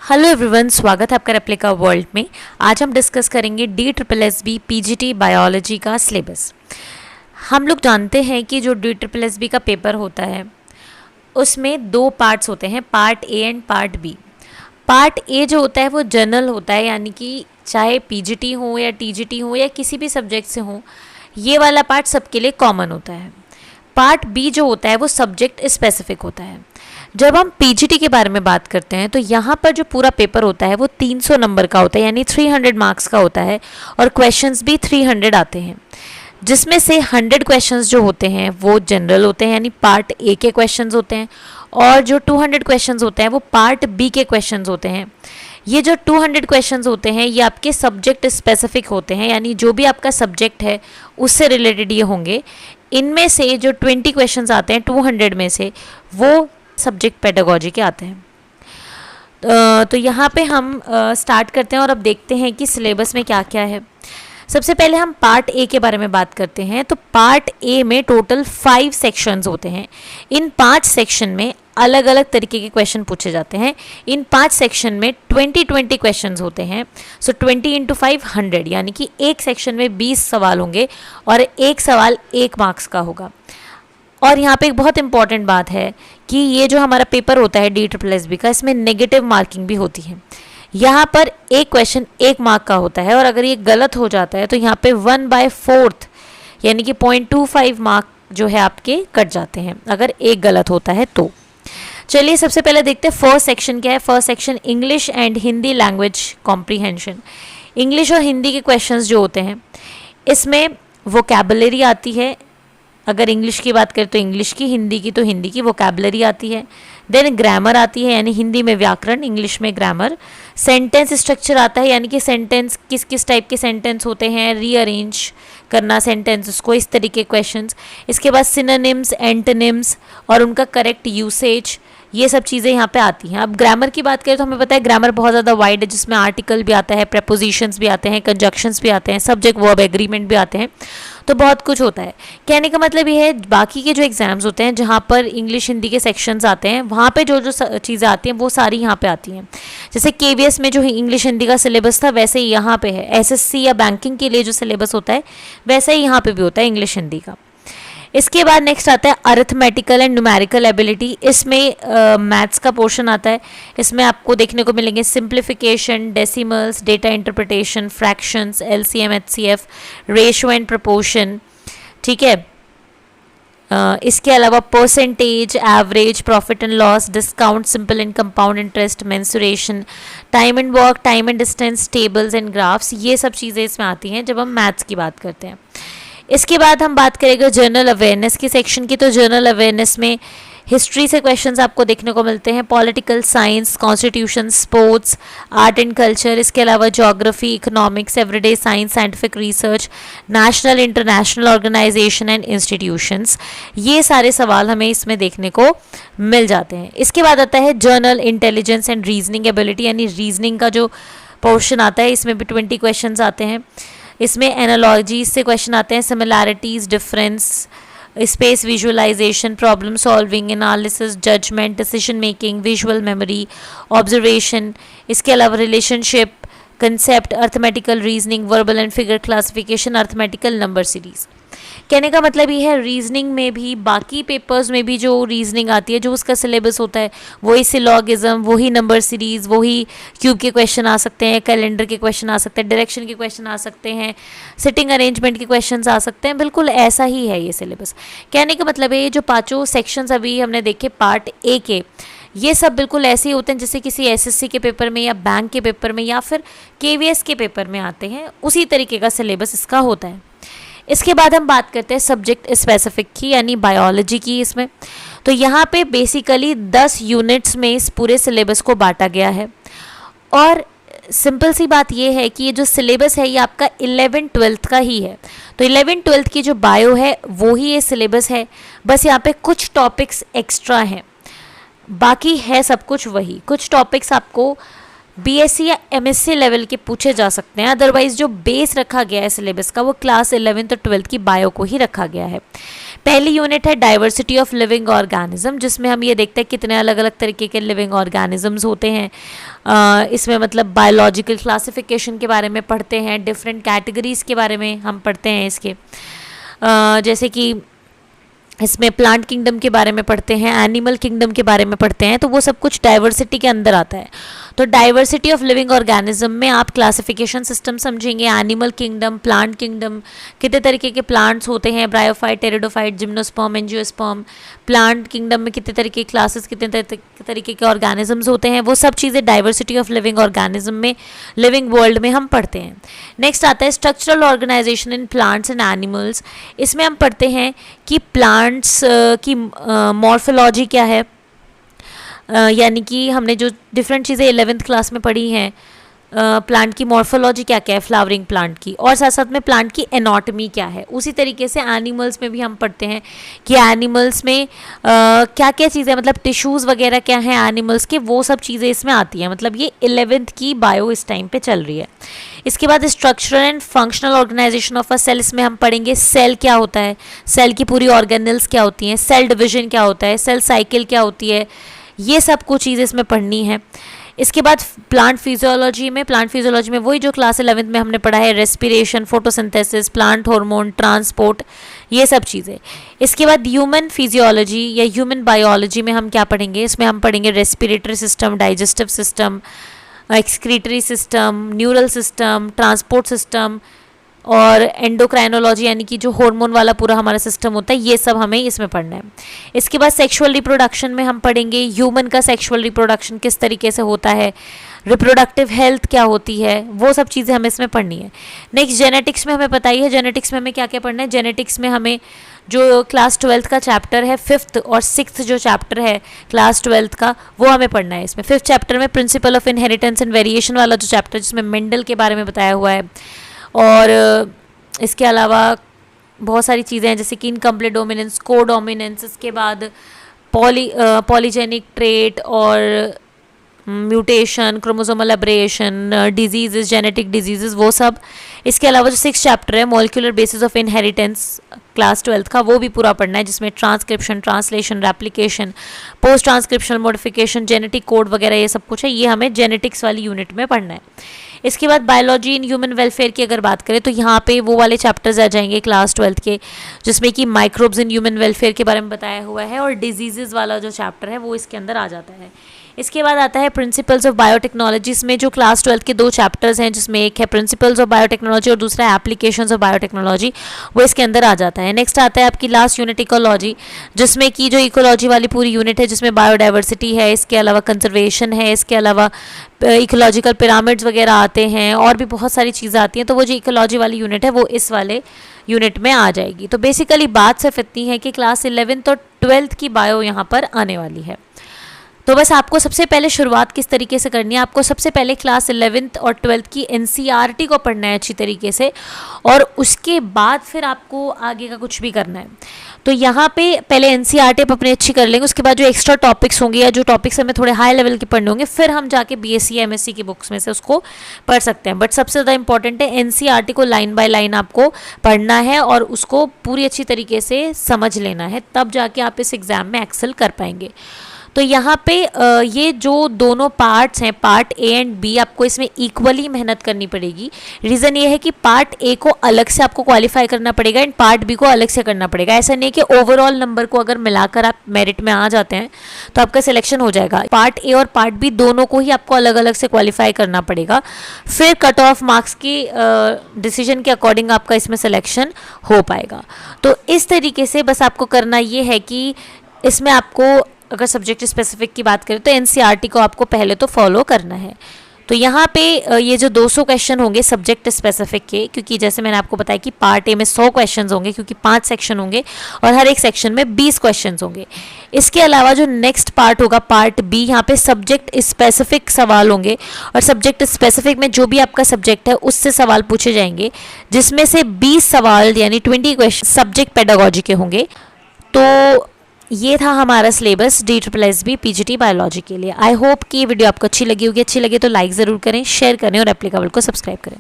Hello everyone, स्वागत है आपका रेप्लिका वर्ल्ड में। आज हम डिस्कस करेंगे DSSB पीजीटी बायोलॉजी का सिलेबस। हम लोग जानते हैं कि जो DSSB का पेपर होता है उसमें दो पार्ट्स होते हैं, part A and part B. Part A जो होता है वो जनरल होता है, यानी कि चाहे पीजीटी हो या टीजीटी हो या किसी भी सब्जेक्ट से हो, ये वाला पार्ट सबके लिए कॉमन होता है। पार्ट बी जो होता है वो सब्जेक्ट स्पेसिफिक होता है। जब हम पीजीटी के बारे में बात करते हैं तो यहाँ पर जो पूरा पेपर होता है वो 300 नंबर का होता है, यानी 300 मार्क्स का होता है, और क्वेश्चंस भी 300 आते हैं, जिसमें से 100 क्वेश्चंस जो होते हैं वो जनरल होते हैं, यानी पार्ट ए के क्वेश्चंस होते हैं, और जो 200 क्वेश्चंस होते हैं वो पार्ट बी के क्वेश्चंस होते हैं। ये जो 200 क्वेश्चंस होते हैं ये आपके सब्जेक्ट स्पेसिफिक होते हैं, यानी जो भी आपका सब्जेक्ट है उससे रिलेटेड ये होंगे। इनमें से जो 20 क्वेश्चंस आते हैं 200 में से, वो सब्जेक्ट पेडागोजी के आते हैं। तो यहाँ पे हम स्टार्ट करते हैं और अब देखते हैं कि सिलेबस में क्या क्या है। सबसे पहले हम पार्ट ए के बारे में बात करते हैं। तो पार्ट ए में टोटल 5 सेक्शंस होते हैं। इन 5 सेक्शन में अलग अलग तरीके के क्वेश्चन पूछे जाते हैं। इन 5 सेक्शन में 20 क्वेश्चंस होते हैं। सो 20 × 5 100, यानी कि एक सेक्शन में 20 सवाल होंगे और एक सवाल 1 मार्क्स का होगा। और यहाँ पे एक बहुत इंपॉर्टेंट बात है कि ये जो हमारा पेपर होता है DSSB का, इसमें नेगेटिव मार्किंग भी होती है। यहाँ पर एक क्वेश्चन 1 मार्क का होता है, और अगर ये गलत हो जाता है तो यहाँ पे 1/4 यानी कि 0.25 मार्क जो है आपके कट जाते हैं अगर एक गलत होता है तो। चलिए सबसे पहले देखते हैं फर्स्ट सेक्शन क्या है। First section English and Hindi language comprehension. English और हिंदी के क्वेश्चंस जो होते हैं इसमें वोकैबुलरी आती है। अगर इंग्लिश की बात करें तो इंग्लिश की, हिंदी की तो हिंदी की वोकैबुलरी आती है। देन ग्रामर आती है, यानी हिंदी में व्याकरण, इंग्लिश में ग्रामर। सेंटेंस स्ट्रक्चर आता है, यानी कि सेंटेंस किस किस टाइप के सेंटेंस होते हैं, रीअरेंज करना सेंटेंस को, इस तरीके क्वेश्चंस। इसके बाद सिनोनिम्स, एंटोनिम्स और उनका करेक्ट यूसेज, ये सब चीज़ें यहाँ पे आती हैं। अब ग्रामर की बात करें तो हमें पता है ग्रामर बहुत ज़्यादा वाइड है, जिसमें आर्टिकल भी आता है, प्रपोजिशंस भी आते हैं, कंजक्शंस भी आते हैं, सब्जेक्ट वर्ब एग्रीमेंट भी आते हैं, तो बहुत कुछ होता है। कहने का मतलब ये है बाकी के जो एग्जाम्स होते हैं जहाँ पर इंग्लिश हिंदी के सेक्शंस आते हैं, वहाँ पे जो जो चीज़ें आती हैं वो सारी यहाँ पे आती हैं। जैसे KVS में जो इंग्लिश हिंदी का सिलेबस था वैसे ही यहाँ पे है। SSC या बैंकिंग के लिए जो सिलेबस होता है वैसे ही यहाँ पे भी होता है इंग्लिश हिंदी का। इसके बाद नेक्स्ट आता है अरिथमेटिकल एंड न्यूमेरिकल एबिलिटी। इसमें मैथ्स का पोर्शन आता है। इसमें आपको देखने को मिलेंगे simplification, decimals, data interpretation, fractions, LCM, HCF, ratio and proportion. ठीक है। इसके अलावा percentage, average, profit and loss, discount, simple and compound interest, mensuration, time and work, time and distance, tables and graphs, ये सब चीज़ें इसमें आती हैं जब हम मैथ्स की बात करते हैं। इसके बाद हम बात करेंगे जनरल अवेयरनेस की सेक्शन की। तो जनरल अवेयरनेस में हिस्ट्री से क्वेश्चंस आपको देखने को मिलते हैं, political science, constitution, sports, art and culture. इसके अलावा geography, economics, everyday science, scientific research, national international organisation and institutions, ये सारे सवाल हमें इसमें देखने को मिल जाते हैं। इसके बाद आता है journal intelligence and reasoning ability, यानी रीजनिंग का जो पोर्शन आता है इसमें भी 20 क्वेश्चंस आते हैं। इसमें एनालॉजीज से क्वेश्चन आते हैं, similarities, difference, space visualisation, problem solving, analysis, judgement, decision making, visual memory, observation. इसके अलावा relationship, concept, arithmetical reasoning, verbal and figure classification, arithmetical number series. कहने का मतलब ये है रीजनिंग में भी, बाकी पेपर्स में भी जो रीजनिंग आती है, जो उसका सिलेबस होता है वही सिलॉगिज्म, वही नंबर सीरीज़, वही क्यूब के क्वेश्चन आ सकते हैं, कैलेंडर के क्वेश्चन आ सकते हैं, डायरेक्शन के क्वेश्चन आ सकते हैं, सिटिंग अरेंजमेंट के क्वेश्चन आ सकते हैं। बिल्कुल ऐसा ही है ये सिलेबस। कहने का मतलब है ये जो 5 सेक्शंस अभी हमने देखे पार्ट ए के, ये सब बिल्कुल ऐसे ही होते हैं जैसे किसी SSC के पेपर में या बैंक के पेपर में या फिर KVS के पेपर में आते हैं, उसी तरीके का सिलेबस इसका होता है। इसके बाद हम बात करते हैं सब्जेक्ट स्पेसिफिक की, यानी बायोलॉजी की। इसमें तो यहाँ पे बेसिकली 10 यूनिट्स में इस पूरे सिलेबस को बांटा गया है। और सिंपल सी बात ये है कि ये जो सिलेबस है ये आपका 11th-12th का ही है। तो 11th-12th की जो बायो है वो ही ये सिलेबस है, बस यहाँ पे कुछ टॉपिक्स एक्स्ट्रा हैं, बाकी है सब कुछ वही। कुछ टॉपिक्स आपको बीएससी या एमएससी लेवल के पूछे जा सकते हैं। अदरवाइज जो बेस रखा गया है सिलेबस का वो क्लास 11th और 12th की बायो को ही रखा गया है। पहली यूनिट है डाइवर्सिटी ऑफ लिविंग ऑर्गेनिज्म, जिसमें हम ये देखते हैं कितने अलग अलग तरीके के लिविंग ऑर्गेनिजम्स होते हैं। इसमें मतलब बायोलॉजिकल क्लासिफिकेशन के बारे में पढ़ते हैं, डिफरेंट कैटेगरीज के बारे में हम पढ़ते हैं इसके, जैसे कि इसमें प्लांट किंगडम के बारे में पढ़ते हैं, एनिमल किंगडम के बारे में पढ़ते हैं, तो वो सब कुछ डाइवर्सिटी के अंदर आता है। तो डाइवर्सिटी ऑफ लिविंग ऑर्गेनिज्म में आप क्लासिफिकेशन सिस्टम समझेंगे, एनिमल किंगडम, प्लांट किंगडम, कितने तरीके के प्लांट्स होते हैं, bryophyte, pteridophyte, gymnosperm, angiosperm, plant kingdom में कितने तरीके की क्लासेस, कितने तरीके के ऑर्गेनिजम्स होते हैं, वो सब चीज़ें डाइवर्सिटी ऑफ लिविंग ऑर्गेनिज्म में, लिविंग वर्ल्ड में हम पढ़ते हैं। नेक्स्ट आता है structural organisation in plants and animals. इसमें हम पढ़ते हैं कि प्लांट्स की मॉर्फोलॉजी क्या है, यानी कि हमने जो डिफरेंट चीज़ें 11th क्लास में पढ़ी हैं, प्लांट की मॉर्फोलॉजी क्या क्या है फ्लावरिंग प्लांट की, और साथ साथ में प्लांट की एनाटॉमी क्या है। उसी तरीके से एनिमल्स में भी हम पढ़ते हैं कि एनिमल्स में क्या क्या चीज़ें, मतलब टिश्यूज़ वगैरह क्या हैं एनिमल्स के, वो सब चीज़ें इसमें आती हैं। मतलब ये 11th की बायो इस टाइम पे चल रही है। इसके बाद structural and functional organisation of a cell, इसमें हम पढ़ेंगे सेल क्या होता है, सेल की पूरी ऑर्गेनल्स क्या होती हैं, सेल डिविजन क्या होता है, सेल साइकिल क्या होती है, ये सब कुछ चीज़ें इसमें पढ़नी है। इसके बाद प्लांट फिजियोलॉजी में वही जो क्लास 11th में हमने पढ़ा है, respiration, photosynthesis, plant hormone, transport, ये सब चीज़ें। इसके बाद ह्यूमन फिजियोलॉजी या ह्यूमन बायोलॉजी में हम क्या पढ़ेंगे, इसमें हम पढ़ेंगे respiratory system, digestive system, excretory system, neural system, transport system और एंडोक्राइनोलॉजी, यानी कि जो हार्मोन वाला पूरा हमारा सिस्टम होता है, ये सब हमें इसमें पढ़ना है। इसके बाद सेक्सुअल रिप्रोडक्शन में हम पढ़ेंगे ह्यूमन का सेक्सुअल रिप्रोडक्शन किस तरीके से होता है, रिप्रोडक्टिव हेल्थ क्या होती है, वो सब चीज़ें हमें इसमें पढ़नी है। नेक्स्ट जेनेटिक्स में हमें पता ही है, जेनेटिक्स में हमें क्या क्या पढ़ना है। जेनेटिक्स में हमें जो क्लास 12th का चैप्टर है, 5th और 6th जो चैप्टर है क्लास 12th का, वो हमें पढ़ना है। इसमें 5th चैप्टर में principle of inheritance and variation वाला जो चैप्टर, जिसमें मेंडल के बारे में बताया हुआ है, और इसके अलावा बहुत सारी चीज़ें हैं जैसे कि इनकम्प्लीट डोमिनेंस, को डोमिनेंस, इसके बाद पॉलीजेनिक ट्रेट और mutation, chromosomal aberration, disease, genetic disease, वो सब। इसके अलावा जो 6th चैप्टर है molecular basis of inheritance class 12th का, वो भी पूरा पढ़ना है, जिसमें transcription, translation, replication, post transcriptional modification, genetic code वगैरह ये सब कुछ है, ये हमें जेनेटिक्स वाली यूनिट में पढ़ना है। इसके बाद बायोलॉजी इन ह्यूमन वेलफेयर की अगर बात करें तो यहाँ पे वो वाले चैप्टर्स आ जाएंगे क्लास 12th के, जिसमें कि माइक्रोब्स इन ह्यूमन वेलफेयर के बारे में बताया हुआ है, और डिजीज़ वाला जो चैप्टर है वो इसके अंदर आ जाता है। इसके बाद आता है प्रिंसिपल्स ऑफ बायोटेक्नोलॉजी, इसमें जो क्लास 12th के 2 चैप्टर्स हैं, जिसमें एक है प्रिंसिपल्स ऑफ बायोटेक्नोलॉजी और दूसरा एप्लीकेशंस ऑफ बायोटेक्नोलॉजी, वो इसके अंदर आ जाता है। नेक्स्ट आता है आपकी लास्ट यूनिट इकोलॉजी, जिसमें कि जो इकोलॉजी वाली पूरी यूनिट है, जिसमें बायोडाइवर्सिटी है, इसके अलावा कंजर्वेशन है, इसके अलावा इकोलॉजिकल पिरामिड्स वगैरह आते हैं, और भी बहुत सारी चीज़ें आती हैं। तो वो जो इकोलॉजी वाली यूनिट है वो इस वाले यूनिट में आ जाएगी। तो बेसिकली बात सिर्फ इतनी है कि क्लास 11th और 12th की बायो यहाँ पर आने वाली है। तो बस आपको सबसे पहले शुरुआत किस तरीके से करनी है, आपको सबसे पहले क्लास 11th और 12th की NCERT को पढ़ना है अच्छी तरीके से, और उसके बाद फिर आपको आगे का कुछ भी करना है। तो यहाँ पे पहले NCERT आप अपनी अच्छी कर लेंगे, उसके बाद जो एक्स्ट्रा टॉपिक्स होंगे या जो टॉपिक्स हमें थोड़े हाई लेवल के पढ़ने होंगे, फिर हम जाके BSc MSc की बुक्स में से उसको पढ़ सकते हैं। बट सबसे ज़्यादा इंपॉर्टेंट है NCERT को लाइन बाय लाइन आपको पढ़ना है और उसको पूरी अच्छी तरीके से समझ लेना है, तब जाके आप इस एग्ज़ाम में एक्सेल कर पाएंगे। तो यहाँ पे ये जो दोनों पार्ट्स हैं, पार्ट A एंड B, आपको इसमें इक्वली मेहनत करनी पड़ेगी। रीज़न ये है कि पार्ट A को अलग से आपको क्वालिफाई करना पड़ेगा एंड पार्ट B को अलग से करना पड़ेगा। ऐसा नहीं कि ओवरऑल नंबर को अगर मिलाकर आप मेरिट में आ जाते हैं तो आपका सिलेक्शन हो जाएगा। पार्ट A और पार्ट B दोनों को ही आपको अलग अलग से क्वालिफाई करना पड़ेगा, फिर कट ऑफ मार्क्स की डिसीजन के अकॉर्डिंग आपका इसमें सिलेक्शन हो पाएगा। तो इस तरीके से बस आपको करना ये है कि इसमें आपको अगर सब्जेक्ट स्पेसिफिक की बात करें तो NCERT को आपको पहले तो फॉलो करना है। तो यहाँ पे ये जो 200 क्वेश्चन होंगे सब्जेक्ट स्पेसिफिक के, क्योंकि जैसे मैंने आपको बताया कि पार्ट A में 100 क्वेश्चन होंगे, क्योंकि 5 सेक्शन होंगे और हर एक सेक्शन में 20 क्वेश्चन होंगे। इसके अलावा जो नेक्स्ट पार्ट होगा पार्ट B, यहाँ पे सब्जेक्ट स्पेसिफिक सवाल होंगे, और सब्जेक्ट स्पेसिफिक में जो भी आपका सब्जेक्ट है उससे सवाल पूछे जाएंगे, जिसमें से 20 सवाल यानी 20 क्वेश्चन सब्जेक्ट पेडागोजी के होंगे। तो ये था हमारा सिलेबस DSSB PGT बायोलॉजी के लिए। आई होप कि ये वीडियो आपको अच्छी लगी होगी। अच्छी लगे तो लाइक ज़रूर करें, शेयर करें और एप्लीकेबल को सब्सक्राइब करें।